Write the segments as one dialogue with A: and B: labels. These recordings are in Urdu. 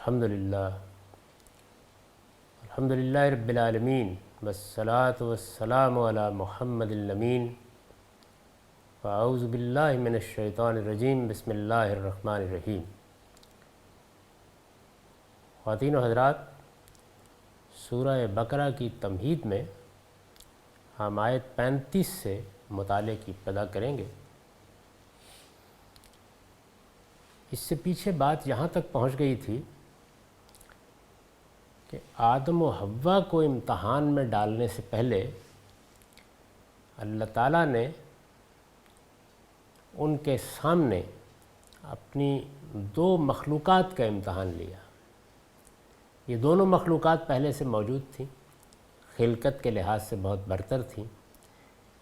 A: الحمدللہ رب العالمین والصلاة والسلام علی محمد الامین فاعوذ باللہ من الشیطان الرجیم بسم اللہ الرحمن الرحیم۔ خواتین و حضرات، سورہ بقرہ کی تمہید میں ہم آیت 35 سے مطالعے کی ابتدا کریں گے۔ اس سے پیچھے بات یہاں تک پہنچ گئی تھی کہ آدم و حوا کو امتحان میں ڈالنے سے پہلے اللہ تعالیٰ نے ان کے سامنے اپنی دو مخلوقات کا امتحان لیا۔ یہ دونوں مخلوقات پہلے سے موجود تھیں، خلقت کے لحاظ سے بہت برتر تھیں،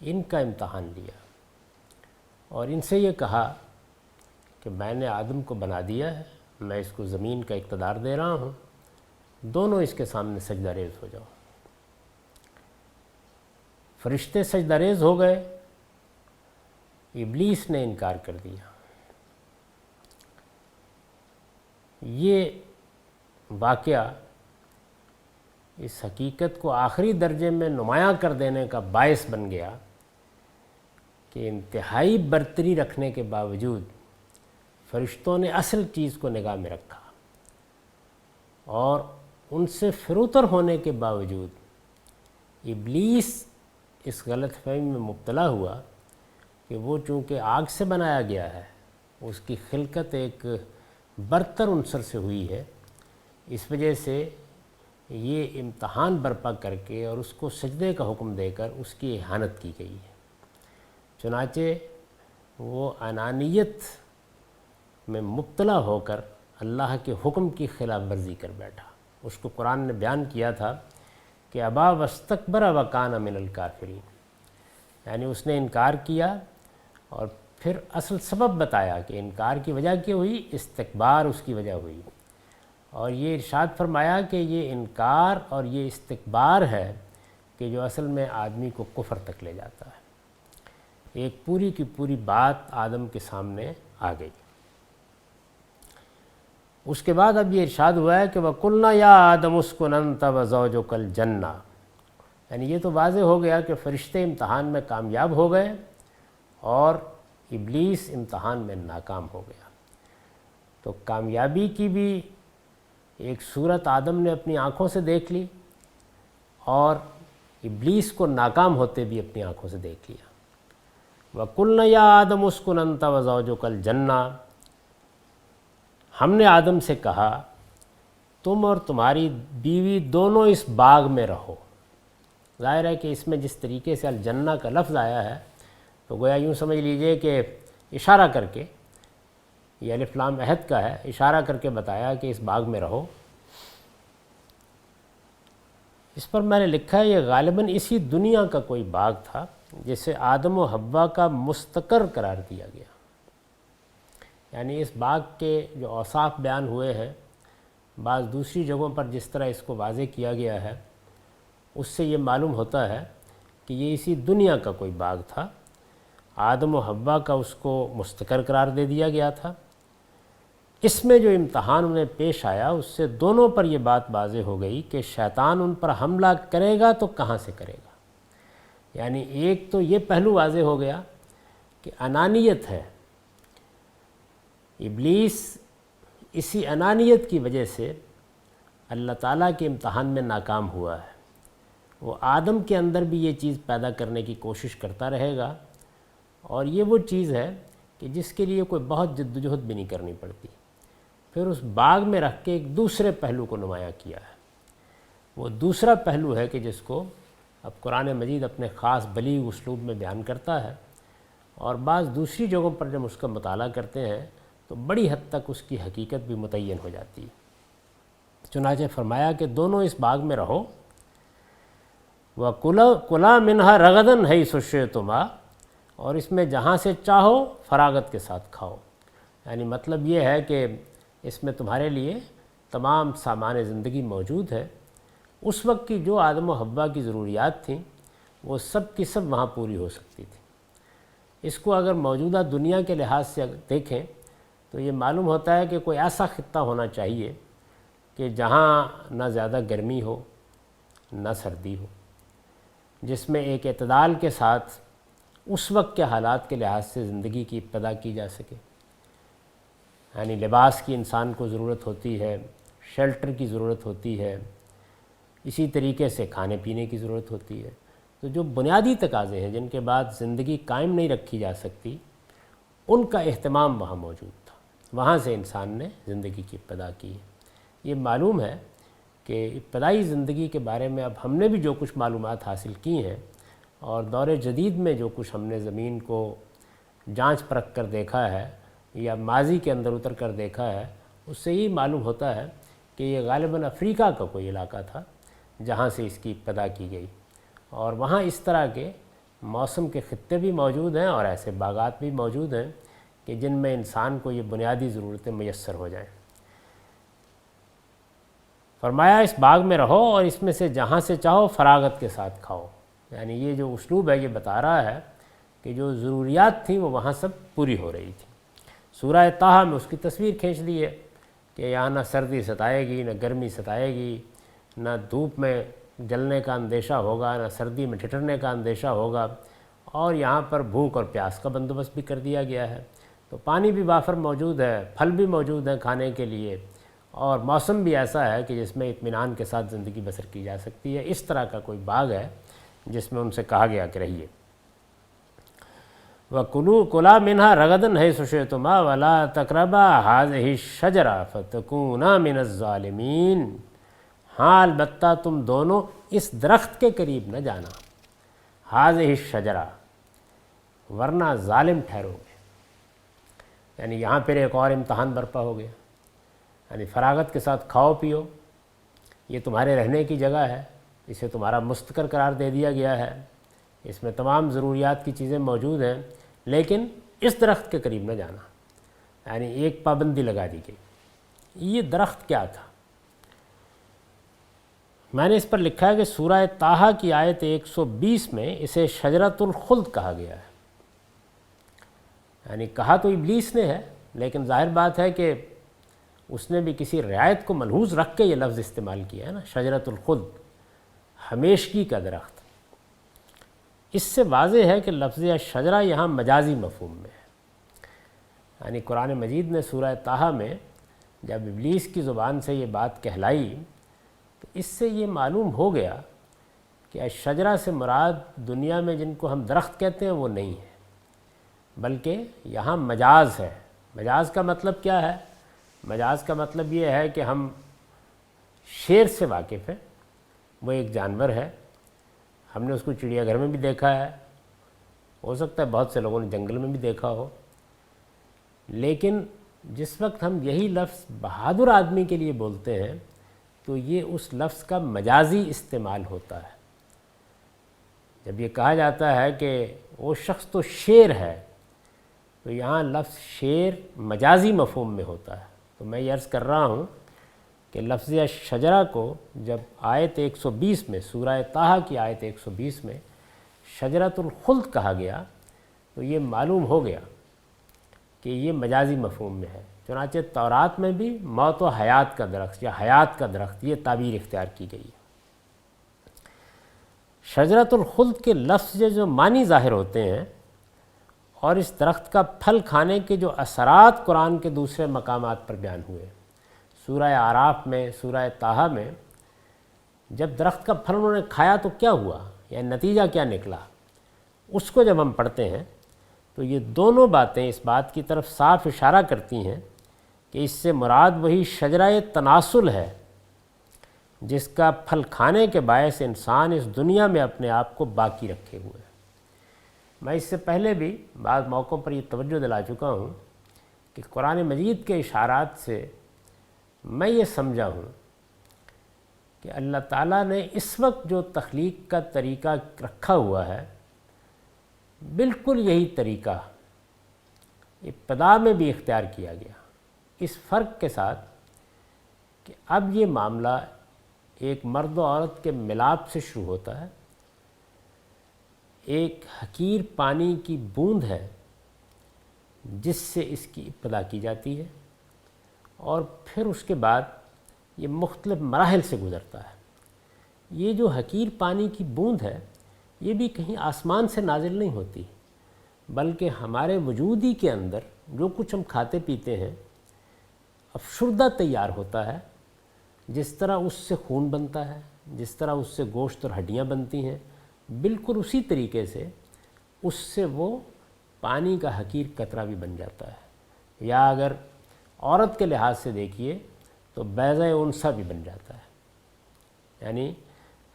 A: ان کا امتحان لیا اور ان سے یہ کہا کہ میں نے آدم کو بنا دیا ہے، میں اس کو زمین کا اقتدار دے رہا ہوں، دونوں اس کے سامنے سجدہ ریز ہو جاؤ۔ فرشتے سجدہ ریز ہو گئے، ابلیس نے انکار کر دیا۔ یہ واقعہ اس حقیقت کو آخری درجے میں نمایاں کر دینے کا باعث بن گیا کہ انتہائی برتری رکھنے کے باوجود فرشتوں نے اصل چیز کو نگاہ میں رکھا اور ان سے فروتر ہونے کے باوجود ابلیس اس غلط فہمی میں مبتلا ہوا کہ وہ چونکہ آگ سے بنایا گیا ہے، اس کی خلقت ایک برتر عنصر سے ہوئی ہے، اس وجہ سے یہ امتحان برپا کر کے اور اس کو سجدے کا حکم دے کر اس کی اہانت کی گئی ہے۔ چنانچہ وہ انانیت میں مبتلا ہو کر اللہ کے حکم کی خلاف ورزی کر بیٹھا۔ اس کو قرآن نے بیان کیا تھا کہ ابا واستکبر وکان من الکافرین، یعنی اس نے انکار کیا اور پھر اصل سبب بتایا کہ انکار کی وجہ کیا ہوئی، استکبار اس کی وجہ ہوئی، اور یہ ارشاد فرمایا کہ یہ انکار اور یہ استکبار ہے کہ جو اصل میں آدمی کو کفر تک لے جاتا ہے۔ ایک پوری کی پوری بات آدم کے سامنے آ گئی۔ اس کے بعد اب یہ ارشاد ہوا ہے کہ وَقُلْنَا يَا آدَمُ اسْكُنْ أَنْتَ وَزَوْجُكَ الْجَنَّةَ، یعنی یہ تو واضح ہو گیا کہ فرشتے امتحان میں کامیاب ہو گئے اور ابلیس امتحان میں ناکام ہو گیا۔ تو کامیابی کی بھی ایک صورت آدم نے اپنی آنکھوں سے دیکھ لی اور ابلیس کو ناکام ہوتے بھی اپنی آنکھوں سے دیکھ لیا۔ وَقُلْنَا يَا آدَمُ اسْكُنْ أَنْتَ وَزَوْجُكَ الْجَنَّةَ، ہم نے آدم سے کہا تم اور تمہاری بیوی دونوں اس باغ میں رہو۔ ظاہر ہے کہ اس میں جس طریقے سے الجنہ کا لفظ آیا ہے تو گویا یوں سمجھ لیجئے کہ اشارہ کر کے، یہ الف لام عہد کا ہے، اشارہ کر کے بتایا کہ اس باغ میں رہو۔ اس پر میں نے لکھا ہے یہ غالباً اسی دنیا کا کوئی باغ تھا جسے آدم و حوا کا مستقر قرار دیا گیا۔ یعنی اس باغ کے جو اوصاف بیان ہوئے ہیں، بعض دوسری جگہوں پر جس طرح اس کو واضح کیا گیا ہے، اس سے یہ معلوم ہوتا ہے کہ یہ اسی دنیا کا کوئی باغ تھا۔ آدم و حوا کا اس کو مستقر قرار دے دیا گیا تھا۔ اس میں جو امتحان انہیں پیش آیا اس سے دونوں پر یہ بات واضح ہو گئی کہ شیطان ان پر حملہ کرے گا تو کہاں سے کرے گا۔ یعنی ایک تو یہ پہلو واضح ہو گیا کہ انانیت ہے، ابلیس اسی انانیت کی وجہ سے اللہ تعالیٰ کے امتحان میں ناکام ہوا ہے۔ وہ آدم کے اندر بھی یہ چیز پیدا کرنے کی کوشش کرتا رہے گا، اور یہ وہ چیز ہے کہ جس کے لیے کوئی بہت جدوجہد بھی نہیں کرنی پڑتی۔ پھر اس باغ میں رکھ کے ایک دوسرے پہلو کو نمایاں کیا ہے۔ وہ دوسرا پہلو ہے کہ جس کو اب قرآن مجید اپنے خاص بلیغ اسلوب میں بیان کرتا ہے، اور بعض دوسری جگہوں پر جب اس کا مطالعہ کرتے ہیں تو بڑی حد تک اس کی حقیقت بھی متعین ہو جاتی ہے۔ چنانچہ فرمایا کہ دونوں اس باغ میں رہو، وَكُلَا مِنْهَا رَغَدًا حَيْثُ شِئْتُمَا، اور اس میں جہاں سے چاہو فراغت کے ساتھ کھاؤ۔ یعنی مطلب یہ ہے کہ اس میں تمہارے لیے تمام سامان زندگی موجود ہے۔ اس وقت کی جو آدم و حوا کی ضروریات تھیں وہ سب کی سب وہاں پوری ہو سکتی تھی۔ اس کو اگر موجودہ دنیا کے لحاظ سے دیکھیں تو یہ معلوم ہوتا ہے کہ کوئی ایسا خطہ ہونا چاہیے کہ جہاں نہ زیادہ گرمی ہو نہ سردی ہو، جس میں ایک اعتدال کے ساتھ اس وقت کے حالات کے لحاظ سے زندگی کی ابتدا کی جا سکے۔ یعنی لباس کی انسان کو ضرورت ہوتی ہے، شیلٹر کی ضرورت ہوتی ہے، اسی طریقے سے کھانے پینے کی ضرورت ہوتی ہے۔ تو جو بنیادی تقاضے ہیں جن کے بعد زندگی قائم نہیں رکھی جا سکتی، ان کا اہتمام وہاں موجود تھا، وہاں سے انسان نے زندگی کی ابتدا کی ہے۔ یہ معلوم ہے کہ ابتدائی زندگی کے بارے میں اب ہم نے بھی جو کچھ معلومات حاصل کی ہیں اور دور جدید میں جو کچھ ہم نے زمین کو جانچ پرکھ کر دیکھا ہے یا ماضی کے اندر اتر کر دیکھا ہے، اس سے یہ معلوم ہوتا ہے کہ یہ غالباً افریقہ کا کوئی علاقہ تھا جہاں سے اس کی ابتدا کی گئی، اور وہاں اس طرح کے موسم کے خطے بھی موجود ہیں اور ایسے باغات بھی موجود ہیں کہ جن میں انسان کو یہ بنیادی ضرورتیں میسر ہو جائیں۔ فرمایا اس باغ میں رہو اور اس میں سے جہاں سے چاہو فراغت کے ساتھ کھاؤ۔ یعنی یہ جو اسلوب ہے یہ بتا رہا ہے کہ جو ضروریات تھیں وہ وہاں سب پوری ہو رہی تھیں۔ سورہ طٰہٰ میں اس کی تصویر کھینچ لی ہے کہ یہاں نہ سردی ستائے گی نہ گرمی ستائے گی، نہ دھوپ میں جلنے کا اندیشہ ہوگا نہ سردی میں ٹھٹرنے کا اندیشہ ہوگا، اور یہاں پر بھوک اور پیاس کا بندوبست بھی کر دیا گیا ہے۔ تو پانی بھی وافر موجود ہے، پھل بھی موجود ہیں کھانے کے لیے، اور موسم بھی ایسا ہے کہ جس میں اطمینان کے ساتھ زندگی بسر کی جا سکتی ہے۔ اس طرح کا کوئی باغ ہے جس میں ان سے کہا گیا کہ رہیے۔ وَكُلُوا كُلَا مِنْهَا رَغَدًا حَيْثُ شِئْتُمَا وَلَا تَقْرَبَا هَٰذِهِ الشَّجَرَةَ فَتَكُونَا مِنَ الظَّالِمِينَ۔ ہاں البتہ تم دونوں اس درخت کے قریب نہ جانا، هَٰذِهِ الشَّجَرَةَ، ورنہ ظالم ٹھہرو گے۔ یعنی یہاں پھر ایک اور امتحان برپا ہو گیا، یعنی فراغت کے ساتھ کھاؤ پیو، یہ تمہارے رہنے کی جگہ ہے، اسے تمہارا مستقر قرار دے دیا گیا ہے، اس میں تمام ضروریات کی چیزیں موجود ہیں، لیکن اس درخت کے قریب نہ جانا۔ یعنی ایک پابندی لگا دی گئی۔ یہ درخت کیا تھا؟ میں نے اس پر لکھا ہے کہ سورہ طٰہٰ کی آیت 120 میں اسے شجرۃ الخلد کہا گیا ہے۔ یعنی کہا تو ابلیس نے ہے، لیکن ظاہر بات ہے کہ اس نے بھی کسی رعایت کو ملحوظ رکھ کے یہ لفظ استعمال کیا ہے نا، شجرۃ الخلد، ہمیشگی کا درخت۔ اس سے واضح ہے کہ لفظ شجرہ یہاں مجازی مفہوم میں ہے۔ یعنی قرآن مجید نے سورہ طٰہٰ میں جب ابلیس کی زبان سے یہ بات کہلائی تو اس سے یہ معلوم ہو گیا کہ شجرہ سے مراد دنیا میں جن کو ہم درخت کہتے ہیں وہ نہیں ہے، بلکہ یہاں مجاز ہے۔ مجاز کا مطلب کیا ہے؟ مجاز کا مطلب یہ ہے کہ ہم شیر سے واقف ہیں، وہ ایک جانور ہے، ہم نے اس کو چڑیا گھر میں بھی دیکھا ہے، ہو سکتا ہے بہت سے لوگوں نے جنگل میں بھی دیکھا ہو، لیکن جس وقت ہم یہی لفظ بہادر آدمی کے لیے بولتے ہیں تو یہ اس لفظ کا مجازی استعمال ہوتا ہے۔ جب یہ کہا جاتا ہے کہ وہ شخص تو شیر ہے تو یہاں لفظ شیر مجازی مفہوم میں ہوتا ہے۔ تو میں یہ عرض کر رہا ہوں کہ لفظ شجرہ کو جب آیت 120 میں سورہ طٰہٰ کی آیت 120 میں شجرۃ الخلد کہا گیا تو یہ معلوم ہو گیا کہ یہ مجازی مفہوم میں ہے۔ چنانچہ تورات میں بھی موت و حیات کا درخت یا حیات کا درخت یہ تعبیر اختیار کی گئی ہے۔ شجرۃ الخلد کے لفظ جو معنی ظاہر ہوتے ہیں اور اس درخت کا پھل کھانے کے جو اثرات قرآن کے دوسرے مقامات پر بیان ہوئے، سورہ اعراف میں، سورہ طٰہٰ میں، جب درخت کا پھل انہوں نے کھایا تو کیا ہوا، یا نتیجہ کیا نکلا، اس کو جب ہم پڑھتے ہیں تو یہ دونوں باتیں اس بات کی طرف صاف اشارہ کرتی ہیں کہ اس سے مراد وہی شجرہ تناسل ہے جس کا پھل کھانے کے باعث انسان اس دنیا میں اپنے آپ کو باقی رکھے ہوئے ہے۔ میں اس سے پہلے بھی بعض موقعوں پر یہ توجہ دلا چکا ہوں کہ قرآن مجید کے اشارات سے میں یہ سمجھا ہوں کہ اللہ تعالیٰ نے اس وقت جو تخلیق کا طریقہ رکھا ہوا ہے بالکل یہی طریقہ ابتدا میں بھی اختیار کیا گیا، اس فرق کے ساتھ کہ اب یہ معاملہ ایک مرد و عورت کے ملاپ سے شروع ہوتا ہے، ایک حقیر پانی کی بوند ہے جس سے اس کی ابتدا کی جاتی ہے، اور پھر اس کے بعد یہ مختلف مراحل سے گزرتا ہے۔ یہ جو حقیر پانی کی بوند ہے یہ بھی کہیں آسمان سے نازل نہیں ہوتی، بلکہ ہمارے وجود ہی کے اندر جو کچھ ہم کھاتے پیتے ہیں افشردہ تیار ہوتا ہے۔ جس طرح اس سے خون بنتا ہے، جس طرح اس سے گوشت اور ہڈیاں بنتی ہیں، بالکل اسی طریقے سے اس سے وہ پانی کا حقیر قطرہ بھی بن جاتا ہے، یا اگر عورت کے لحاظ سے دیکھیے تو بیضہ انثیٰ بھی بن جاتا ہے۔ یعنی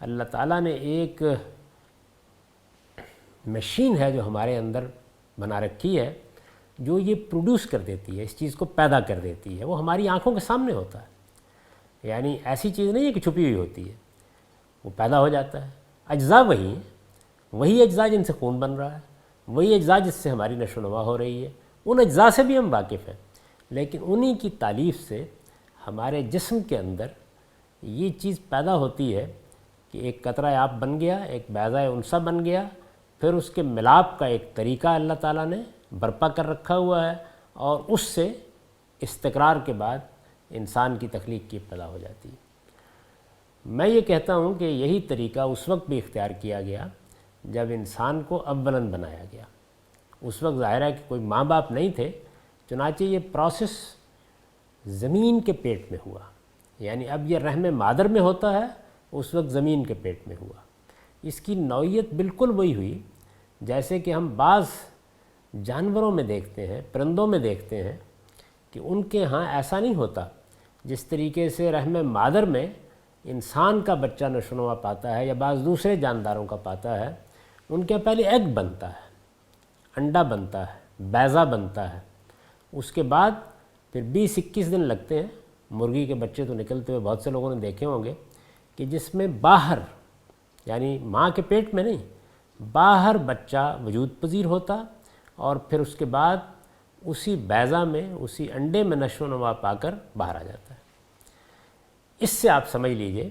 A: اللہ تعالیٰ نے ایک مشین ہے جو ہمارے اندر بنا رکھی ہے، جو یہ پروڈیوس کر دیتی ہے، اس چیز کو پیدا کر دیتی ہے، وہ ہماری آنکھوں کے سامنے ہوتا ہے۔ یعنی ایسی چیز نہیں ہے کہ چھپی ہوئی ہوتی ہے، وہ پیدا ہو جاتا ہے۔ اجزاء وہی ہیں، وہی اجزاء جن سے خون بن رہا ہے، وہی اجزاء جس سے ہماری نشو و نما ہو رہی ہے، ان اجزاء سے بھی ہم واقف ہیں، لیکن انہی کی تالیف سے ہمارے جسم کے اندر یہ چیز پیدا ہوتی ہے کہ ایک قطرہ آب بن گیا، ایک بیضہ انثیٰ بن گیا، پھر اس کے ملاپ کا ایک طریقہ اللہ تعالیٰ نے برپا کر رکھا ہوا ہے، اور اس سے استقرار کے بعد انسان کی تخلیق کی ابتدا ہو جاتی ہے۔ میں یہ کہتا ہوں کہ یہی طریقہ اس وقت بھی اختیار کیا گیا جب انسان کو اولاً بنایا گیا۔ اس وقت ظاہر ہے کہ کوئی ماں باپ نہیں تھے، چنانچہ یہ پروسیس زمین کے پیٹ میں ہوا۔ یعنی اب یہ رحم مادر میں ہوتا ہے، اس وقت زمین کے پیٹ میں ہوا۔ اس کی نوعیت بالکل وہی ہوئی جیسے کہ ہم بعض جانوروں میں دیکھتے ہیں، پرندوں میں دیکھتے ہیں کہ ان کے ہاں ایسا نہیں ہوتا جس طریقے سے رحم مادر میں انسان کا بچہ نشو و نما پاتا ہے یا بعض دوسرے جانداروں کا پاتا ہے۔ ان کے پہلے ایگ بنتا ہے، انڈا بنتا ہے، بیضہ بنتا ہے، اس کے بعد پھر 20-21 دن لگتے ہیں۔ مرغی کے بچے تو نکلتے ہوئے بہت سے لوگوں نے دیکھے ہوں گے کہ جس میں باہر، یعنی ماں کے پیٹ میں نہیں، باہر بچہ وجود پذیر ہوتا، اور پھر اس کے بعد اسی بیضہ میں، اسی انڈے میں نشو و نما پا کر باہر آ جاتا ہے۔ اس سے آپ سمجھ لیجئے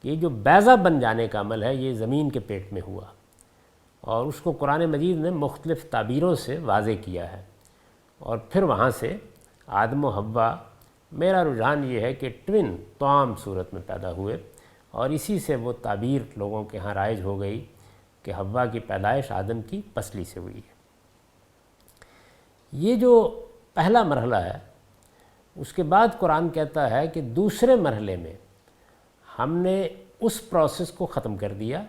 A: کہ یہ جو بیضہ بن جانے کا عمل ہے یہ زمین کے پیٹ میں ہوا، اور اس کو قرآن مجید نے مختلف تعبیروں سے واضح کیا ہے، اور پھر وہاں سے آدم و حوا، میرا رجحان یہ ہے کہ ٹوین توام صورت میں پیدا ہوئے، اور اسی سے وہ تعبیر لوگوں کے ہاں رائج ہو گئی کہ حوا کی پیدائش آدم کی پسلی سے ہوئی ہے۔ یہ جو پہلا مرحلہ ہے، اس کے بعد قرآن کہتا ہے کہ دوسرے مرحلے میں ہم نے اس پروسیس کو ختم کر دیا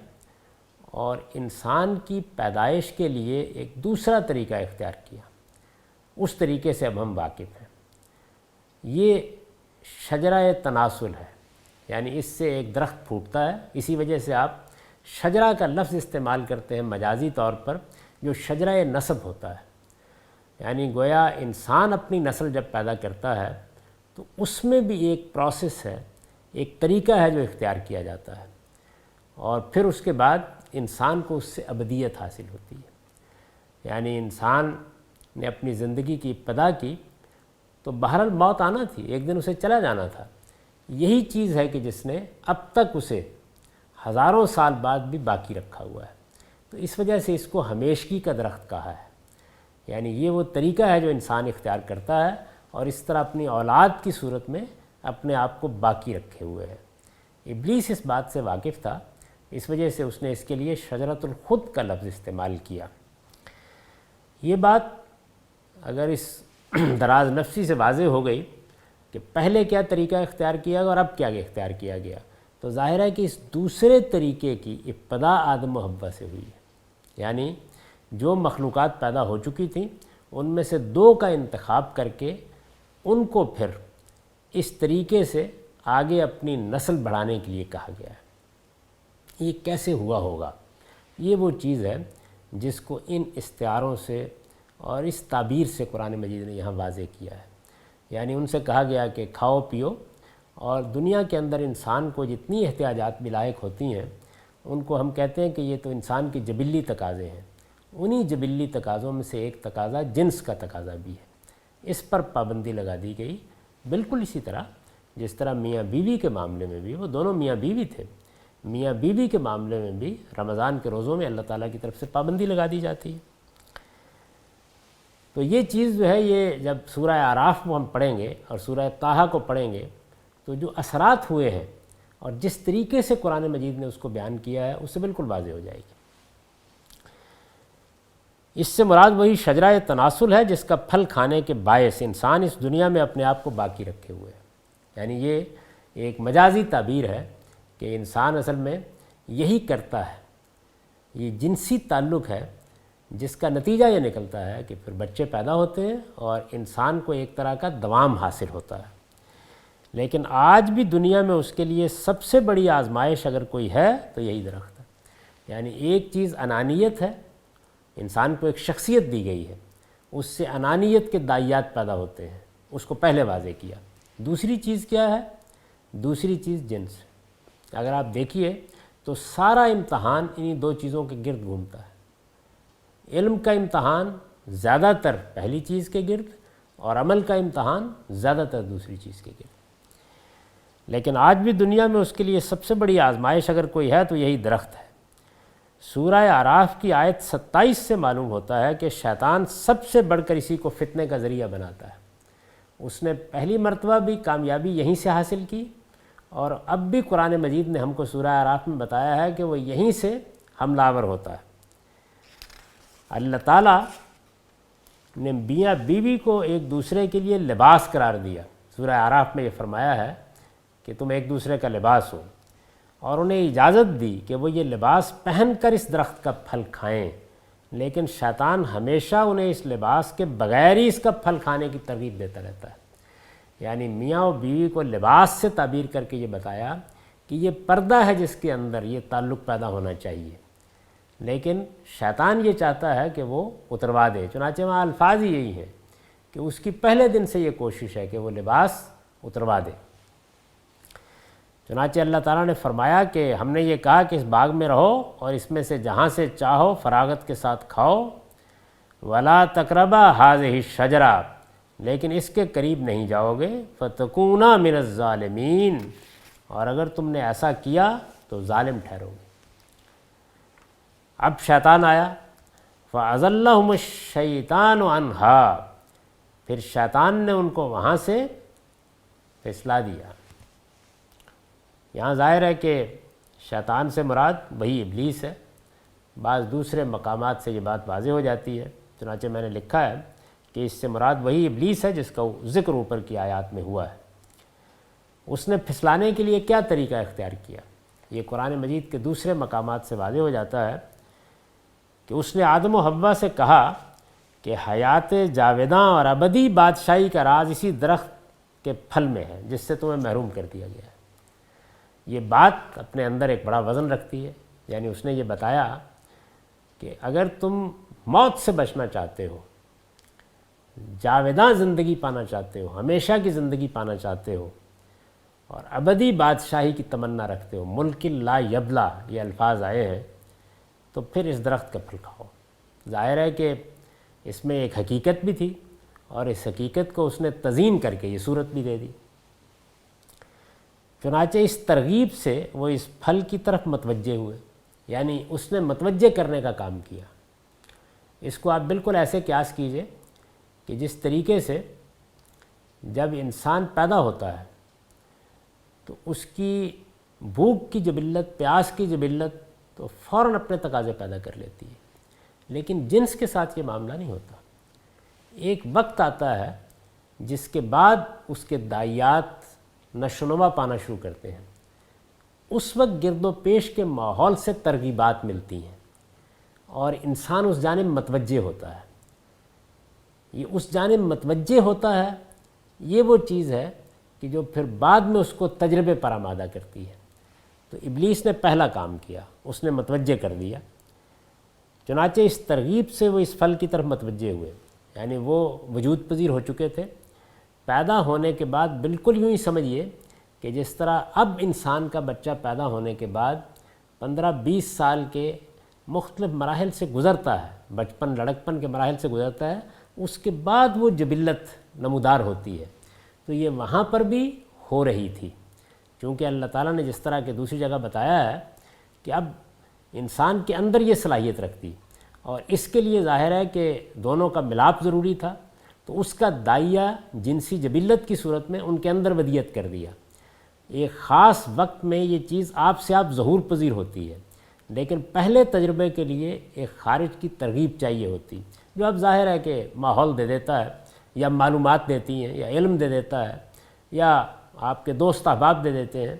A: اور انسان کی پیدائش کے لیے ایک دوسرا طریقہ اختیار کیا۔ اس طریقے سے اب ہم واقف ہیں۔ یہ شجرہ تناسل ہے، یعنی اس سے ایک درخت پھوٹتا ہے۔ اسی وجہ سے آپ شجرہ کا لفظ استعمال کرتے ہیں مجازی طور پر، جو شجرہ نسب ہوتا ہے۔ یعنی گویا انسان اپنی نسل جب پیدا کرتا ہے تو اس میں بھی ایک پروسیس ہے، ایک طریقہ ہے جو اختیار کیا جاتا ہے، اور پھر اس کے بعد انسان کو اس سے ابدیت حاصل ہوتی ہے۔ یعنی انسان نے اپنی زندگی کی ابتدا کی تو بہرحال موت آنا تھی، ایک دن اسے چلا جانا تھا۔ یہی چیز ہے کہ جس نے اب تک اسے ہزاروں سال بعد بھی باقی رکھا ہوا ہے، تو اس وجہ سے اس کو ہمیشگی کا درخت کہا ہے۔ یعنی یہ وہ طریقہ ہے جو انسان اختیار کرتا ہے، اور اس طرح اپنی اولاد کی صورت میں اپنے آپ کو باقی رکھے ہوئے ہے۔ ابلیس اس بات سے واقف تھا، اس وجہ سے اس نے اس کے لیے شجرۃ الخلد کا لفظ استعمال کیا۔ یہ بات اگر اس دراز نفسی سے واضح ہو گئی کہ پہلے کیا طریقہ اختیار کیا گیا اور اب کیا اختیار کیا گیا، تو ظاہر ہے کہ اس دوسرے طریقے کی ابتدا آدم و حوا سے ہوئی ہے۔ یعنی جو مخلوقات پیدا ہو چکی تھیں ان میں سے 2 کا انتخاب کر کے ان کو پھر اس طریقے سے آگے اپنی نسل بڑھانے کے لیے کہا گیا ہے۔ یہ کیسے ہوا ہوگا؟ یہ وہ چیز ہے جس کو ان استعاروں سے اور اس تعبیر سے قرآن مجید نے یہاں واضح کیا ہے۔ یعنی ان سے کہا گیا کہ کھاؤ پیو، اور دنیا کے اندر انسان کو جتنی احتیاجات ملائق ہوتی ہیں ان کو ہم کہتے ہیں کہ یہ تو انسان کی جبلی تقاضے ہیں۔ انہی جبلی تقاضوں میں سے ایک تقاضا جنس کا تقاضا بھی ہے، اس پر پابندی لگا دی گئی۔ بالکل اسی طرح جس طرح میاں بیوی کے معاملے میں بھی، وہ دونوں میاں بیوی تھے، میاں بیوی کے معاملے میں بھی رمضان کے روزوں میں اللہ تعالیٰ کی طرف سے پابندی لگا دی جاتی ہے۔ تو یہ چیز جو ہے، یہ جب سورہ اعراف کو ہم پڑھیں گے اور سورہ طٰہٰ کو پڑھیں گے تو جو اثرات ہوئے ہیں اور جس طریقے سے قرآن مجید نے اس کو بیان کیا ہے اس سے بالکل واضح ہو جائے گی۔ اس سے مراد وہی شجرہ تناسل ہے جس کا پھل کھانے کے باعث انسان اس دنیا میں اپنے آپ کو باقی رکھے ہوئے ہے۔ یعنی یہ ایک مجازی تعبیر ہے کہ انسان اصل میں یہی کرتا ہے، یہ جنسی تعلق ہے جس کا نتیجہ یہ نکلتا ہے کہ پھر بچے پیدا ہوتے ہیں اور انسان کو ایک طرح کا دوام حاصل ہوتا ہے۔ لیکن آج بھی دنیا میں اس کے لیے سب سے بڑی آزمائش اگر کوئی ہے تو یہی درخت ہے۔ یعنی ایک چیز انانیت ہے، انسان کو ایک شخصیت دی گئی ہے، اس سے انانیت کے داعیات پیدا ہوتے ہیں، اس کو پہلے واضح کیا۔ دوسری چیز کیا ہے؟ دوسری چیز جنس۔ اگر آپ دیکھیے تو سارا امتحان انہی دو چیزوں کے گرد گھومتا ہے۔ علم کا امتحان زیادہ تر پہلی چیز کے گرد اور عمل کا امتحان زیادہ تر دوسری چیز کے گرد۔ لیکن آج بھی دنیا میں اس کے لیے سب سے بڑی آزمائش اگر کوئی ہے تو یہی درخت ہے۔ سورہ اعراف کی آیت 27 سے معلوم ہوتا ہے کہ شیطان سب سے بڑھ کر اسی کو فتنے کا ذریعہ بناتا ہے۔ اس نے پہلی مرتبہ بھی کامیابی یہیں سے حاصل کی، اور اب بھی قرآن مجید نے ہم کو سورہ اعراف میں بتایا ہے کہ وہ یہیں سے حملہ آور ہوتا ہے۔ اللہ تعالیٰ نے میاں بیوی کو ایک دوسرے کے لیے لباس قرار دیا۔ سورہ اعراف میں یہ فرمایا ہے کہ تم ایک دوسرے کا لباس ہو، اور انہیں اجازت دی کہ وہ یہ لباس پہن کر اس درخت کا پھل کھائیں، لیکن شیطان ہمیشہ انہیں اس لباس کے بغیر ہی اس کا پھل کھانے کی ترغیب دیتا رہتا ہے۔ یعنی میاں و بیوی کو لباس سے تعبیر کر کے یہ بتایا کہ یہ پردہ ہے جس کے اندر یہ تعلق پیدا ہونا چاہیے، لیکن شیطان یہ چاہتا ہے کہ وہ اتروا دے۔ چنانچہ وہاں الفاظ ہی یہی ہیں کہ اس کی پہلے دن سے یہ کوشش ہے کہ وہ لباس اتروا دے۔ چنانچہ اللہ تعالیٰ نے فرمایا کہ ہم نے یہ کہا کہ اس باغ میں رہو اور اس میں سے جہاں سے چاہو فراغت کے ساتھ کھاؤ، وَلَا تَقْرَبَا هَٰذِهِ الشَّجَرَةَ، لیکن اس کے قریب نہیں جاؤ گے، فَتَكُونَا مِنَ الظَّالِمِينَ، اور اگر تم نے ایسا کیا تو ظالم ٹھہرو گے۔ اب شیطان آیا، فَأَزَلَّهُمُ الشَّيْطَانُ عَنْهَا، پھر شیطان نے ان کو وہاں سے پھسلا دیا۔ یہاں ظاہر ہے کہ شیطان سے مراد وہی ابلیس ہے۔ بعض دوسرے مقامات سے یہ بات واضح ہو جاتی ہے، چنانچہ میں نے لکھا ہے کہ اس سے مراد وہی ابلیس ہے جس کا ذکر اوپر کی آیات میں ہوا ہے۔ اس نے پھسلانے کے لیے کیا طریقہ اختیار کیا؟ یہ قرآن مجید کے دوسرے مقامات سے واضح ہو جاتا ہے کہ اس نے آدم و حوا سے کہا کہ حیات جاوداں اور ابدی بادشاہی کا راز اسی درخت کے پھل میں ہے جس سے تمہیں محروم کر دیا گیا ہے۔ یہ بات اپنے اندر ایک بڑا وزن رکھتی ہے۔ یعنی اس نے یہ بتایا کہ اگر تم موت سے بچنا چاہتے ہو، جاوداں زندگی پانا چاہتے ہو، ہمیشہ کی زندگی پانا چاہتے ہو، اور ابدی بادشاہی کی تمنا رکھتے ہو، ملک لا یبلا یہ الفاظ آئے ہیں، تو پھر اس درخت کا پھل کھاؤ۔ ظاہر ہے کہ اس میں ایک حقیقت بھی تھی، اور اس حقیقت کو اس نے تزئین کر کے یہ صورت بھی دے دی۔ چنانچہ اس ترغیب سے وہ اس پھل کی طرف متوجہ ہوئے، یعنی اس نے متوجہ کرنے کا کام کیا۔ اس کو آپ بالکل ایسے قیاس کیجئے کہ جس طریقے سے جب انسان پیدا ہوتا ہے تو اس کی بھوک کی جبلت، پیاس کی جبلت تو فوراً اپنے تقاضے پیدا کر لیتی ہے، لیکن جنس کے ساتھ یہ معاملہ نہیں ہوتا۔ ایک وقت آتا ہے جس کے بعد اس کے داعیات نشونما پانا شروع کرتے ہیں۔ اس وقت گرد و پیش کے ماحول سے ترغیبات ملتی ہیں اور انسان اس جانب متوجہ ہوتا ہے۔ یہ اس جانب متوجہ ہوتا ہے، یہ وہ چیز ہے کہ جو پھر بعد میں اس کو تجربے پر آمادہ کرتی ہے۔ تو ابلیس نے پہلا کام کیا، اس نے متوجہ کر دیا۔ چنانچہ اس ترغیب سے وہ اس پھل کی طرف متوجہ ہوئے، یعنی وہ وجود پذیر ہو چکے تھے۔ پیدا ہونے کے بعد بالکل یوں ہی سمجھیے کہ جس طرح اب انسان کا بچہ پیدا ہونے کے بعد 15-20 سال کے مختلف مراحل سے گزرتا ہے، بچپن لڑکپن کے مراحل سے گزرتا ہے، اس کے بعد وہ جبلت نمودار ہوتی ہے۔ تو یہ وہاں پر بھی ہو رہی تھی، چونکہ اللہ تعالیٰ نے جس طرح کہ دوسری جگہ بتایا ہے کہ اب انسان کے اندر یہ صلاحیت رکھتی، اور اس کے لیے ظاہر ہے کہ دونوں کا ملاپ ضروری تھا، تو اس کا داعیہ جنسی جبلت کی صورت میں ان کے اندر ودیت کر دیا۔ ایک خاص وقت میں یہ چیز آپ سے آپ ظہور پذیر ہوتی ہے، لیکن پہلے تجربے کے لیے ایک خارج کی ترغیب چاہیے ہوتی، جو اب ظاہر ہے کہ ماحول دے دیتا ہے، یا معلومات دیتی ہیں، یا علم دے دیتا ہے، یا آپ کے دوست احباب دے دیتے ہیں۔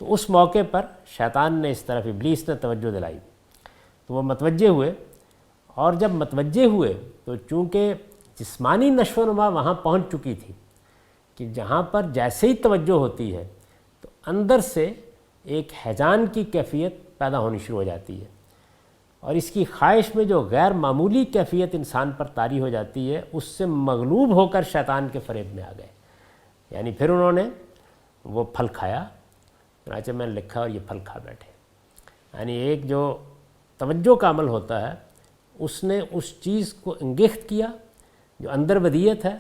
A: تو اس موقع پر شیطان نے اس طرف، ابلیس نے توجہ دلائی، تو وہ متوجہ ہوئے، اور جب متوجہ ہوئے تو چونکہ جسمانی نشو و نما وہاں پہنچ چکی تھی کہ جہاں پر جیسے ہی توجہ ہوتی ہے تو اندر سے ایک ہیجان کی کیفیت پیدا ہونی شروع ہو جاتی ہے، اور اس کی خواہش میں جو غیر معمولی کیفیت انسان پر طاری ہو جاتی ہے، اس سے مغلوب ہو کر شیطان کے فریب میں آ گئے۔ یعنی پھر انہوں نے وہ پھل کھایا، چنانچہ میں نے لکھا اور یہ پھل کھا بیٹھے۔ یعنی ایک جو توجہ کا عمل ہوتا ہے، اس نے اس چیز کو انگیخت کیا جو اندر ودیت ہے،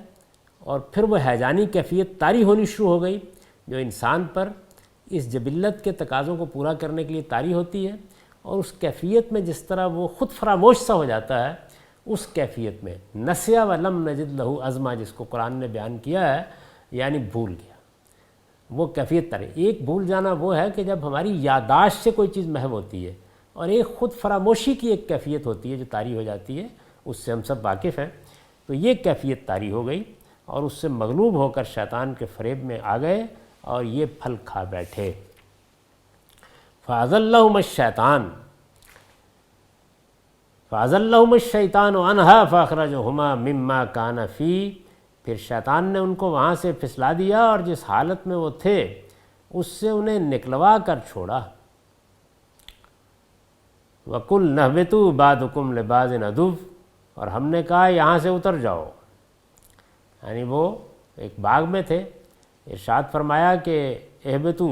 A: اور پھر وہ ہیجانی کیفیت طاری ہونی شروع ہو گئی جو انسان پر اس جبلت کے تقاضوں کو پورا کرنے کے لیے طاری ہوتی ہے، اور اس کیفیت میں جس طرح وہ خود فراموش سا ہو جاتا ہے، اس کیفیت میں نسیا ولم نجد لہو عزما، جس کو قرآن نے بیان کیا ہے، یعنی بھول گیا، وہ کیفیت طاری۔ ایک بھول جانا وہ ہے کہ جب ہماری یادداشت سے کوئی چیز محو ہوتی ہے، اور ایک خود فراموشی کی ایک کیفیت ہوتی ہے جو طاری ہو جاتی ہے، اس سے ہم سب واقف ہیں۔ تو یہ کیفیت طاری ہو گئی، اور اس سے مغلوب ہو کر شیطان کے فریب میں آ گئے اور یہ پھل کھا بیٹھے۔ فَأَزَلَّهُمَا الشَّيْطَانُ عَنْهَا فَأَخْرَجَهُمَا مِمَّا كَانَ فِيهِ، پھر شیطان نے ان کو وہاں سے پھسلا دیا، اور جس حالت میں وہ تھے اس سے انہیں نکلوا کر چھوڑا۔ وَقُلْنَا اهْبِطُوا بَعْضُكُمْ لِبَعْضٍ عَدُوٌّ، اور ہم نے کہا یہاں سے اتر جاؤ۔ یعنی وہ ایک باغ میں تھے، ارشاد فرمایا کہ اہبتو،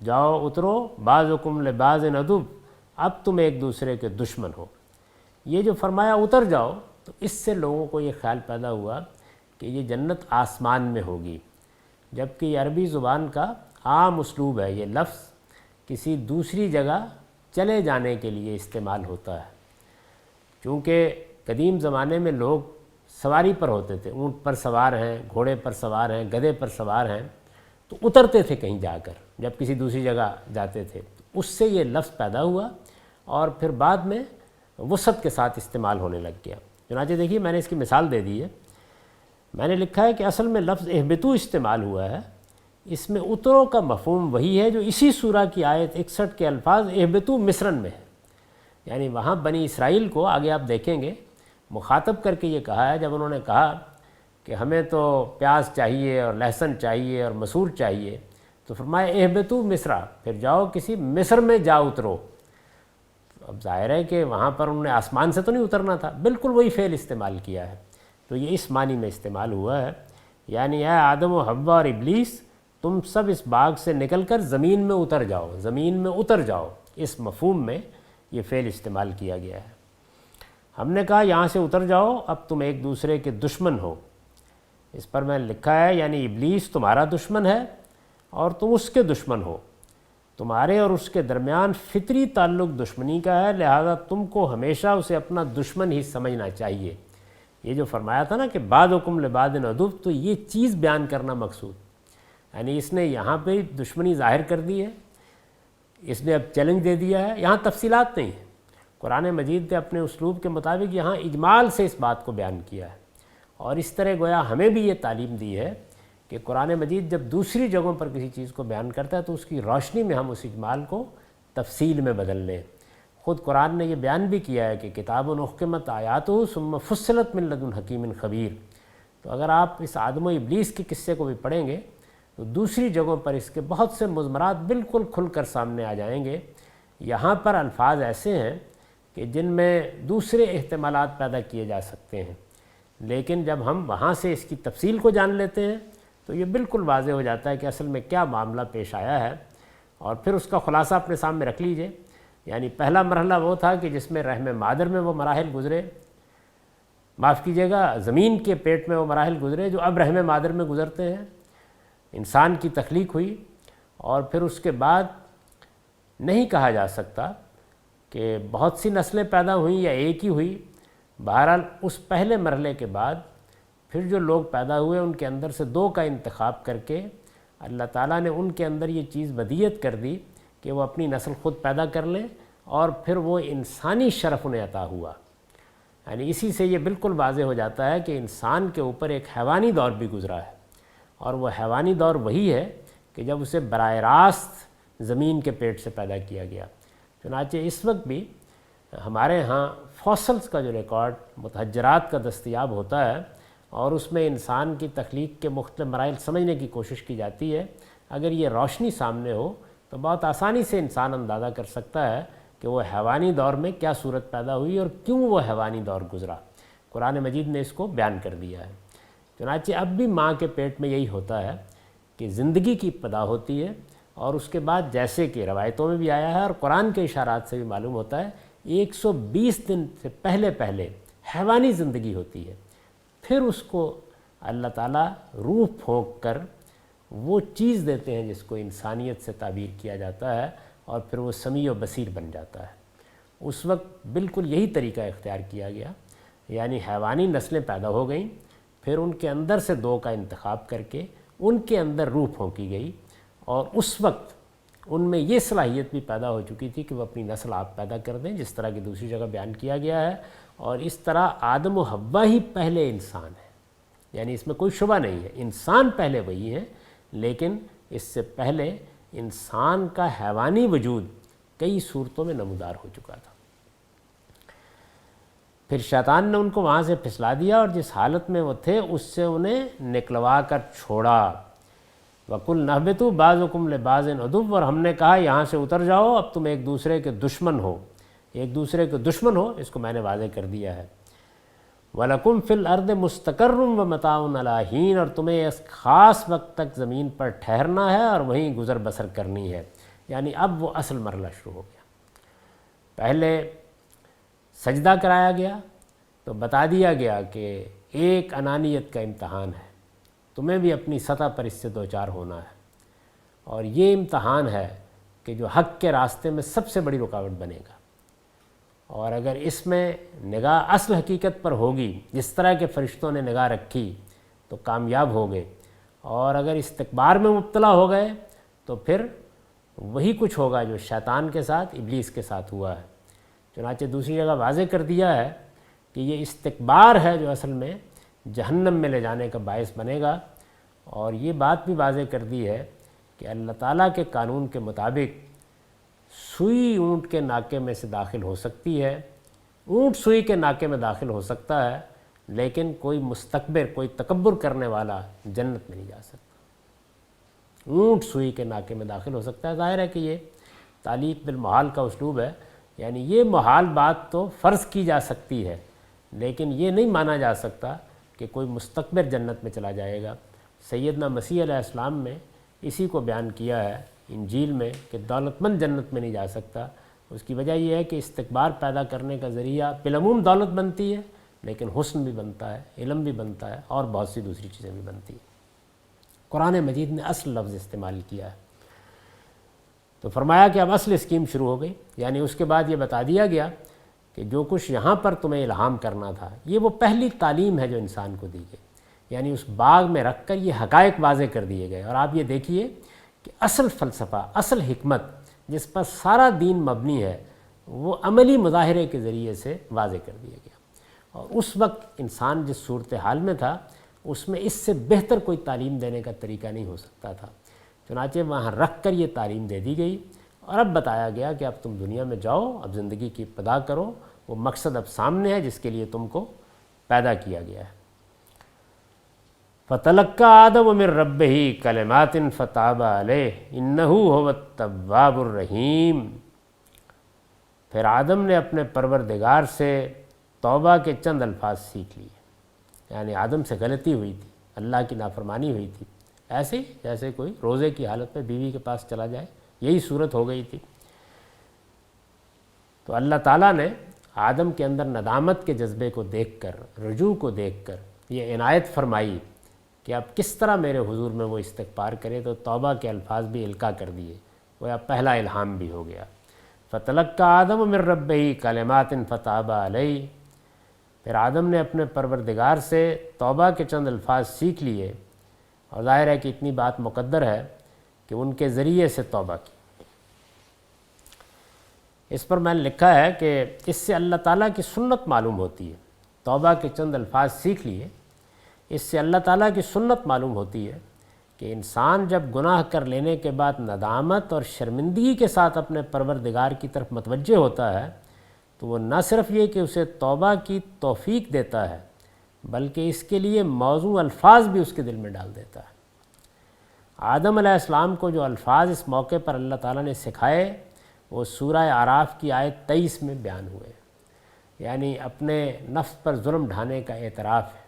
A: جاؤ اترو، بعضکم لبعض عدو، اب تم ایک دوسرے کے دشمن ہو۔ یہ جو فرمایا اتر جاؤ، تو اس سے لوگوں کو یہ خیال پیدا ہوا کہ یہ جنت آسمان میں ہوگی، جبکہ یہ عربی زبان کا عام اسلوب ہے، یہ لفظ کسی دوسری جگہ چلے جانے کے لیے استعمال ہوتا ہے۔ چونکہ قدیم زمانے میں لوگ سواری پر ہوتے تھے، اونٹ پر سوار ہیں، گھوڑے پر سوار ہیں، گدھے پر سوار ہیں، تو اترتے تھے کہیں جا کر جب کسی دوسری جگہ جاتے تھے، اس سے یہ لفظ پیدا ہوا، اور پھر بعد میں وسعت کے ساتھ استعمال ہونے لگ گیا۔ چنانچہ دیکھیے میں نے اس کی مثال دے دی ہے، میں نے لکھا ہے کہ اصل میں لفظ اہبتو استعمال ہوا ہے، اس میں اترو کا مفہوم وہی ہے جو اسی سورہ کی آیت 61 کے الفاظ اہبتو مصرن میں ہے۔ یعنی وہاں بنی اسرائیل کو آگے آپ دیکھیں گے مخاطب کر کے یہ کہا ہے، جب انہوں نے کہا کہ ہمیں تو پیاز چاہیے اور لہسن چاہیے اور مسور چاہیے، تو فرمایا اہبتو مصرا، پھر جاؤ کسی مصر میں جا اترو۔ اب ظاہر ہے کہ وہاں پر انہوں نے آسمان سے تو نہیں اترنا تھا، بالکل وہی فعل استعمال کیا ہے، تو یہ اس معنی میں استعمال ہوا ہے، یعنی اے آدم و حوا اور ابلیس، تم سب اس باغ سے نکل کر زمین میں اتر جاؤ، زمین میں اتر جاؤ، اس مفہوم میں یہ فعل استعمال کیا گیا ہے۔ ہم نے کہا یہاں سے اتر جاؤ، اب تم ایک دوسرے کے دشمن ہو۔ اس پر میں نے لکھا ہے یعنی ابلیس تمہارا دشمن ہے اور تم اس کے دشمن ہو، تمہارے اور اس کے درمیان فطری تعلق دشمنی کا ہے، لہذا تم کو ہمیشہ اسے اپنا دشمن ہی سمجھنا چاہیے۔ یہ جو فرمایا تھا نا کہ بعضکم لبعض عدو، تو یہ چیز بیان کرنا مقصود، یعنی اس نے یہاں پہ دشمنی ظاہر کر دی ہے، اس نے اب چیلنج دے دیا ہے، یہاں تفصیلات نہیں ہیں۔ قرآن مجید نے اپنے اسلوب کے مطابق یہاں اجمال سے اس بات کو بیان کیا ہے، اور اس طرح گویا ہمیں بھی یہ تعلیم دی ہے کہ قرآن مجید جب دوسری جگہوں پر کسی چیز کو بیان کرتا ہے تو اس کی روشنی میں ہم اس اجمال کو تفصیل میں بدل لیں۔ خود قرآن نے یہ بیان بھی کیا ہے کہ کتاب احکمت آیاتہ ثم فصلت من لدن حکیم خبیر، تو اگر آپ اس آدم و ابلیس کے قصے کو بھی پڑھیں گے تو دوسری جگہوں پر اس کے بہت سے مضمرات بالکل کھل کر سامنے آ جائیں گے۔ یہاں پر الفاظ ایسے ہیں کہ جن میں دوسرے احتمالات پیدا کیے جا سکتے ہیں، لیکن جب ہم وہاں سے اس کی تفصیل کو جان لیتے ہیں تو یہ بالکل واضح ہو جاتا ہے کہ اصل میں کیا معاملہ پیش آیا ہے، اور پھر اس کا خلاصہ اپنے سامنے رکھ لیجئے۔ یعنی پہلا مرحلہ وہ تھا کہ جس میں رحم مادر میں وہ مراحل گزرے، معاف کیجیے گا زمین کے پیٹ میں وہ مراحل گزرے جو اب رحم مادر میں گزرتے ہیں، انسان کی تخلیق ہوئی، اور پھر اس کے بعد نہیں کہا جا سکتا کہ بہت سی نسلیں پیدا ہوئیں یا ایک ہی ہوئی، بہرحال اس پہلے مرحلے کے بعد پھر جو لوگ پیدا ہوئے ان کے اندر سے دو کا انتخاب کر کے اللہ تعالیٰ نے ان کے اندر یہ چیز بدیت کر دی کہ وہ اپنی نسل خود پیدا کر لیں، اور پھر وہ انسانی شرف انہیں عطا ہوا۔ یعنی اسی سے یہ بالکل واضح ہو جاتا ہے کہ انسان کے اوپر ایک حیوانی دور بھی گزرا ہے، اور وہ حیوانی دور وہی ہے کہ جب اسے براہ راست زمین کے پیٹ سے پیدا کیا گیا۔ چنانچہ اس وقت بھی ہمارے ہاں فوسلز کا جو ریکارڈ متحجرات کا دستیاب ہوتا ہے، اور اس میں انسان کی تخلیق کے مختلف مراحل سمجھنے کی کوشش کی جاتی ہے، اگر یہ روشنی سامنے ہو تو بہت آسانی سے انسان اندازہ کر سکتا ہے کہ وہ حیوانی دور میں کیا صورت پیدا ہوئی اور کیوں وہ حیوانی دور گزرا۔ قرآن مجید نے اس کو بیان کر دیا ہے۔ چنانچہ اب بھی ماں کے پیٹ میں یہی ہوتا ہے کہ زندگی کی ابتدا ہوتی ہے، اور اس کے بعد جیسے کہ روایتوں میں بھی آیا ہے اور قرآن کے اشارات سے بھی معلوم ہوتا ہے، 120 دن سے پہلے حیوانی زندگی ہوتی ہے، پھر اس کو اللہ تعالیٰ روح پھونک کر وہ چیز دیتے ہیں جس کو انسانیت سے تعبیر کیا جاتا ہے، اور پھر وہ سمیع و بصیر بن جاتا ہے۔ اس وقت بالکل یہی طریقہ اختیار کیا گیا، یعنی حیوانی نسلیں پیدا ہو گئیں، پھر ان کے اندر سے 2 کا انتخاب کر کے ان کے اندر روح پھونکی گئی، اور اس وقت ان میں یہ صلاحیت بھی پیدا ہو چکی تھی کہ وہ اپنی نسل آپ پیدا کر دیں، جس طرح کی دوسری جگہ بیان کیا گیا ہے۔ اور اس طرح آدم و حوا ہی پہلے انسان ہے، یعنی اس میں کوئی شبہ نہیں ہے، انسان پہلے وہی ہے، لیکن اس سے پہلے انسان کا حیوانی وجود کئی صورتوں میں نمودار ہو چکا تھا۔ پھر شیطان نے ان کو وہاں سے پھسلا دیا، اور جس حالت میں وہ تھے اس سے انہیں نکلوا کر چھوڑا۔ وَقُلْنَا اهْبِطُوا بَعْضُكُمْ لِبَعْضٍ عَدُوٌّ، اور ہم نے کہا یہاں سے اتر جاؤ، اب تم ایک دوسرے کے دشمن ہو، ایک دوسرے کے دشمن ہو، اس کو میں نے واضح کر دیا ہے۔ وَلَكُمْ فِي الْأَرْضِ مُسْتَقَرٌّ وَمَتَاعٌ إِلَىٰ حِينٍ، اور تمہیں اس خاص وقت تک زمین پر ٹھہرنا ہے اور وہیں گزر بسر کرنی ہے۔ یعنی اب وہ اصل مرحلہ شروع ہو گیا۔ پہلے سجدہ کرایا گیا تو بتا دیا گیا کہ ایک انانیت کا امتحان ہے، تمہیں بھی اپنی سطح پر اس سے دوچار ہونا ہے، اور یہ امتحان ہے کہ جو حق کے راستے میں سب سے بڑی رکاوٹ بنے گا، اور اگر اس میں نگاہ اصل حقیقت پر ہوگی جس طرح کے فرشتوں نے نگاہ رکھی تو کامیاب ہو گئے، اور اگر استکبار میں مبتلا ہو گئے تو پھر وہی کچھ ہوگا جو شیطان کے ساتھ، ابلیس کے ساتھ ہوا ہے۔ چنانچہ دوسری جگہ واضح کر دیا ہے کہ یہ استکبار ہے جو اصل میں جہنم میں لے جانے کا باعث بنے گا، اور یہ بات بھی واضح کر دی ہے کہ اللہ تعالیٰ کے قانون کے مطابق سوئی اونٹ کے ناکے میں سے داخل ہو سکتی ہے، اونٹ سوئی کے ناکے میں داخل ہو سکتا ہے، لیکن کوئی مستکبر، کوئی تکبر کرنے والا جنت میں نہیں جا سکتا۔ اونٹ سوئی کے ناکے میں داخل ہو سکتا ہے۔ ظاہر ہے کہ یہ تعلیق بالمحال کا اسلوب ہے، یعنی یہ محال بات تو فرض کی جا سکتی ہے، لیکن یہ نہیں مانا جا سکتا کہ کوئی مستکبر جنت میں چلا جائے گا۔ سیدنا مسیح علیہ السلام نے اسی کو بیان کیا ہے انجیل میں کہ دولت مند جنت میں نہیں جا سکتا۔ اس کی وجہ یہ ہے کہ استکبار پیدا کرنے کا ذریعہ بالعموم دولت بنتی ہے، لیکن حسن بھی بنتا ہے، علم بھی بنتا ہے، اور بہت سی دوسری چیزیں بھی بنتی ہیں۔ قرآن مجید نے اصل لفظ استعمال کیا ہے، تو فرمایا کہ اب اصل اسکیم شروع ہو گئی، یعنی اس کے بعد یہ بتا دیا گیا کہ جو کچھ یہاں پر تمہیں الہام کرنا تھا، یہ وہ پہلی تعلیم ہے جو انسان کو دی گئی، یعنی اس باغ میں رکھ کر یہ حقائق واضح کر دیے گئے۔ اور آپ یہ دیکھیے کہ اصل فلسفہ، اصل حکمت جس پر سارا دین مبنی ہے، وہ عملی مظاہرے کے ذریعے سے واضح کر دیا گیا، اور اس وقت انسان جس صورتحال میں تھا اس میں اس سے بہتر کوئی تعلیم دینے کا طریقہ نہیں ہو سکتا تھا۔ چنانچہ وہاں رکھ کر یہ تعلیم دے دی گئی، اور اب بتایا گیا کہ اب تم دنیا میں جاؤ، اب زندگی کی ابتدا کرو، وہ مقصد اب سامنے ہے جس کے لیے تم کو پیدا کیا گیا ہے۔ فَتَلَقَّىٰ آدَمُ مِن رَّبِّهِ كَلِمَاتٍ فَتَابَ عَلَيْهِ إِنَّهُ هُوَ التَّوَّابُ الرَّحِيمُ، پھر آدم نے اپنے پروردگار سے توبہ کے چند الفاظ سیکھ لیے، یعنی آدم سے غلطی ہوئی تھی، اللہ کی نافرمانی ہوئی تھی، ایسے ہی جیسے کوئی روزے کی حالت میں بیوی کے پاس چلا جائے، یہی صورت ہو گئی تھی۔ تو اللہ تعالیٰ نے آدم کے اندر ندامت کے جذبے کو دیکھ کر، رجوع کو دیکھ کر یہ عنایت فرمائی کہ اب کس طرح میرے حضور میں وہ استغفار کرے، تو توبہ کے الفاظ بھی القاء کر دیے، وہ پہلا الہام بھی ہو گیا۔ فَتَلَقَّىٰ آدَمُ مِن رَّبِّهِ كَلِمَاتٍ فَتَابَ عَلَيْهِ، پھر آدم نے اپنے پروردگار سے توبہ کے چند الفاظ سیکھ لیے، اور ظاہر ہے کہ اتنی بات مقدر ہے کہ ان کے ذریعے سے توبہ کی۔ اس پر میں نے لکھا ہے کہ اس سے اللہ تعالیٰ کی سنت معلوم ہوتی ہے۔ توبہ کے چند الفاظ سیکھ لیے، اس سے اللہ تعالیٰ کی سنت معلوم ہوتی ہے کہ انسان جب گناہ کر لینے کے بعد ندامت اور شرمندگی کے ساتھ اپنے پروردگار کی طرف متوجہ ہوتا ہے تو وہ نہ صرف یہ کہ اسے توبہ کی توفیق دیتا ہے بلکہ اس کے لیے موزوں الفاظ بھی اس کے دل میں ڈال دیتا ہے۔ آدم علیہ السلام کو جو الفاظ اس موقع پر اللہ تعالیٰ نے سکھائے وہ سورہ اعراف کی آیت 23 میں بیان ہوئے، یعنی اپنے نفس پر ظلم ڈھانے کا اعتراف ہے،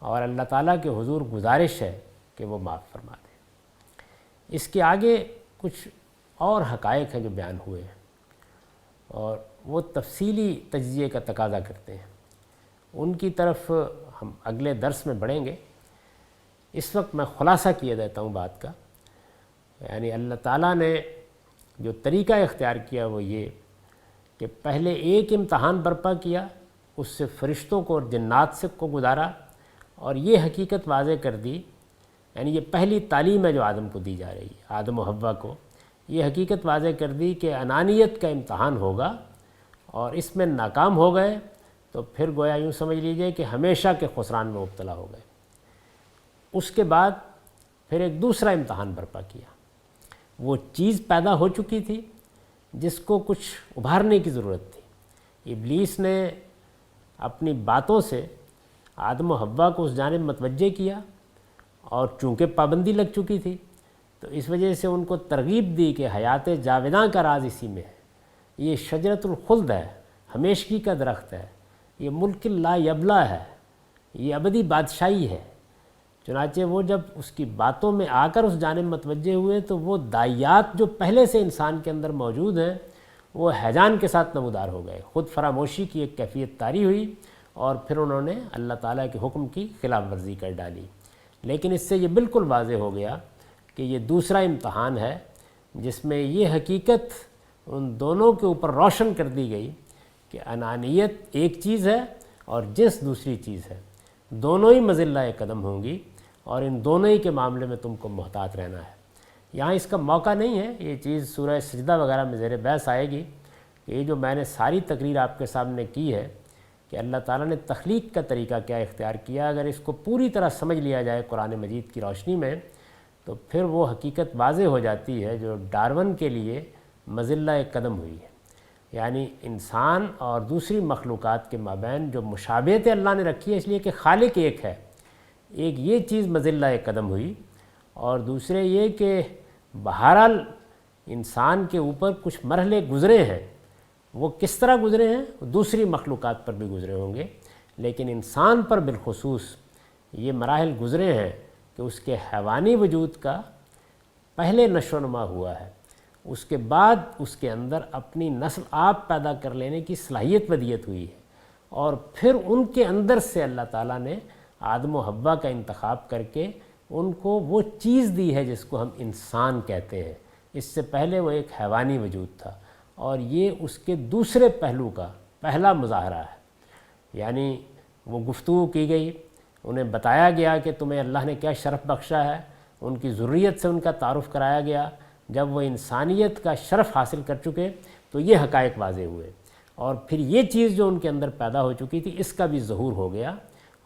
A: اور اللہ تعالیٰ کے حضور گزارش ہے کہ وہ معاف فرما دے۔ اس کے آگے کچھ اور حقائق ہیں جو بیان ہوئے ہیں اور وہ تفصیلی تجزیے کا تقاضا کرتے ہیں، ان کی طرف ہم اگلے درس میں بڑھیں گے۔ اس وقت میں خلاصہ کیے دیتا ہوں بات کا، یعنی اللہ تعالیٰ نے جو طریقہ اختیار کیا وہ یہ کہ پہلے ایک امتحان برپا کیا، اس سے فرشتوں کو اور جنات سے کو گزارا، اور یہ حقیقت واضح کر دی، یعنی یہ پہلی تعلیم ہے جو آدم کو دی جا رہی ہے، آدم و حوا کو یہ حقیقت واضح کر دی کہ انانیت کا امتحان ہوگا، اور اس میں ناکام ہو گئے تو پھر گویا یوں سمجھ لیجئے کہ ہمیشہ کے خسران میں مبتلا ہو گئے۔ اس کے بعد پھر ایک دوسرا امتحان برپا کیا، وہ چیز پیدا ہو چکی تھی جس کو کچھ ابھارنے کی ضرورت تھی۔ ابلیس نے اپنی باتوں سے آدم و حوا کو اس جانب متوجہ کیا، اور چونکہ پابندی لگ چکی تھی تو اس وجہ سے ان کو ترغیب دی کہ حیات جاوداں کا راز اسی میں ہے، یہ شجرۃ الخلد ہے، ہمیشگی کا درخت ہے، یہ ملک لا یبلا ہے، یہ ابدی بادشاہی ہے۔ چنانچہ وہ جب اس کی باتوں میں آ کر اس جانب متوجہ ہوئے تو وہ داعیات جو پہلے سے انسان کے اندر موجود ہیں وہ ہیجان کے ساتھ نمودار ہو گئے، خود فراموشی کی ایک کیفیت طاری ہوئی، اور پھر انہوں نے اللہ تعالیٰ کے حکم کی خلاف ورزی کر ڈالی۔ لیکن اس سے یہ بالکل واضح ہو گیا کہ یہ دوسرا امتحان ہے جس میں یہ حقیقت ان دونوں کے اوپر روشن کر دی گئی کہ انانیت ایک چیز ہے اور جنس دوسری چیز ہے، دونوں ہی مذلہ قدم ہوں گی، اور ان دونوں ہی کے معاملے میں تم کو محتاط رہنا ہے۔ یہاں اس کا موقع نہیں ہے، یہ چیز سورہ سجدہ وغیرہ میں زیر بحث آئے گی۔ یہ جو میں نے ساری تقریر آپ کے سامنے کی ہے کہ اللہ تعالیٰ نے تخلیق کا طریقہ کیا اختیار کیا، اگر اس کو پوری طرح سمجھ لیا جائے قرآن مجید کی روشنی میں تو پھر وہ حقیقت واضح ہو جاتی ہے جو ڈارون کے لیے مذلہ قدم ہوئی ہے، یعنی انسان اور دوسری مخلوقات کے مابین جو مشابہت اللہ نے رکھی ہے، اس لیے کہ خالق ایک ہے، ایک یہ چیز مذلہ قدم ہوئی، اور دوسرے یہ کہ بہرحال انسان کے اوپر کچھ مرحلے گزرے ہیں، وہ کس طرح گزرے ہیں دوسری مخلوقات پر بھی گزرے ہوں گے، لیکن انسان پر بالخصوص یہ مراحل گزرے ہیں کہ اس کے حیوانی وجود کا پہلے نشو و نما ہوا ہے، اس کے بعد اس کے اندر اپنی نسل آپ پیدا کر لینے کی صلاحیت ودیت ہوئی ہے، اور پھر ان کے اندر سے اللہ تعالیٰ نے آدم و حوا کا انتخاب کر کے ان کو وہ چیز دی ہے جس کو ہم انسان کہتے ہیں۔ اس سے پہلے وہ ایک حیوانی وجود تھا، اور یہ اس کے دوسرے پہلو کا پہلا مظاہرہ ہے، یعنی وہ گفتگو کی گئی، انہیں بتایا گیا کہ تمہیں اللہ نے کیا شرف بخشا ہے، ان کی ذریت سے ان کا تعارف کرایا گیا۔ جب وہ انسانیت کا شرف حاصل کر چکے تو یہ حقائق واضح ہوئے، اور پھر یہ چیز جو ان کے اندر پیدا ہو چکی تھی اس کا بھی ظہور ہو گیا،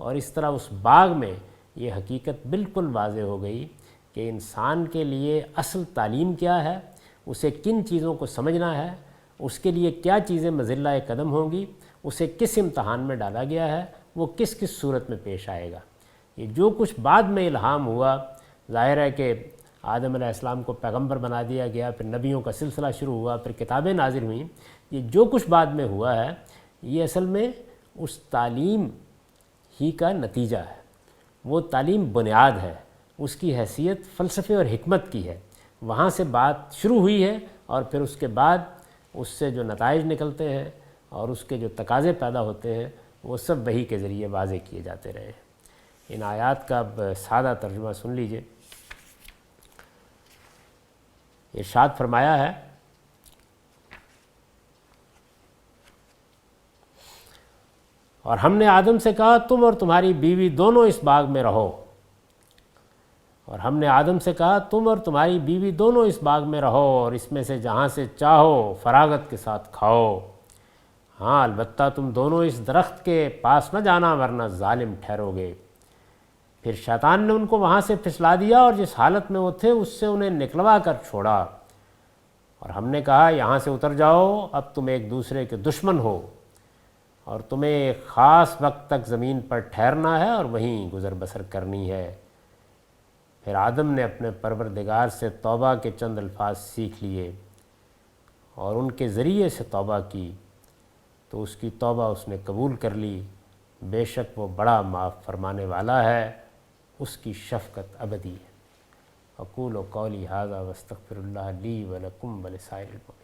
A: اور اس طرح اس باغ میں یہ حقیقت بالکل واضح ہو گئی کہ انسان کے لیے اصل تعلیم کیا ہے، اسے کن چیزوں کو سمجھنا ہے، اس کے لیے کیا چیزیں مذلہ قدم ہوں گی، اسے کس امتحان میں ڈالا گیا ہے، وہ کس کس صورت میں پیش آئے گا۔ یہ جو کچھ بعد میں الہام ہوا، ظاہر ہے کہ آدم علیہ السلام کو پیغمبر بنا دیا گیا، پھر نبیوں کا سلسلہ شروع ہوا، پھر کتابیں نازل ہوئیں، یہ جو کچھ بعد میں ہوا ہے یہ اصل میں اس تعلیم ہی کا نتیجہ ہے۔ وہ تعلیم بنیاد ہے، اس کی حیثیت فلسفے اور حکمت کی ہے، وہاں سے بات شروع ہوئی ہے، اور پھر اس کے بعد اس سے جو نتائج نکلتے ہیں اور اس کے جو تقاضے پیدا ہوتے ہیں وہ سب وحی کے ذریعے واضح کیے جاتے رہے ہیں۔ ان آیات کا اب سادہ ترجمہ سن لیجئے۔ ارشاد فرمایا ہے، اور ہم نے آدم سے کہا تم اور تمہاری بیوی دونوں اس باغ میں رہو، اور ہم نے آدم سے کہا تم اور تمہاری بیوی دونوں اس باغ میں رہو اور اس میں سے جہاں سے چاہو فراغت کے ساتھ کھاؤ، ہاں البتہ تم دونوں اس درخت کے پاس نہ جانا ورنہ ظالم ٹھہرو گے۔ پھر شیطان نے ان کو وہاں سے پھسلا دیا اور جس حالت میں وہ تھے اس سے انہیں نکلوا کر چھوڑا، اور ہم نے کہا یہاں سے اتر جاؤ، اب تم ایک دوسرے کے دشمن ہو اور تمہیں ایک خاص وقت تک زمین پر ٹھہرنا ہے اور وہیں گزر بسر کرنی ہے۔ پھر آدم نے اپنے پروردگار سے توبہ کے چند الفاظ سیکھ لیے اور ان کے ذریعے سے توبہ کی، تو اس کی توبہ اس نے قبول کر لی، بے شک وہ بڑا معاف فرمانے والا ہے، اس کی شفقت ابدی ہے۔ اقول قولی ھذا واستغفر اللہ لی ولکم ولسائر المؤمنین۔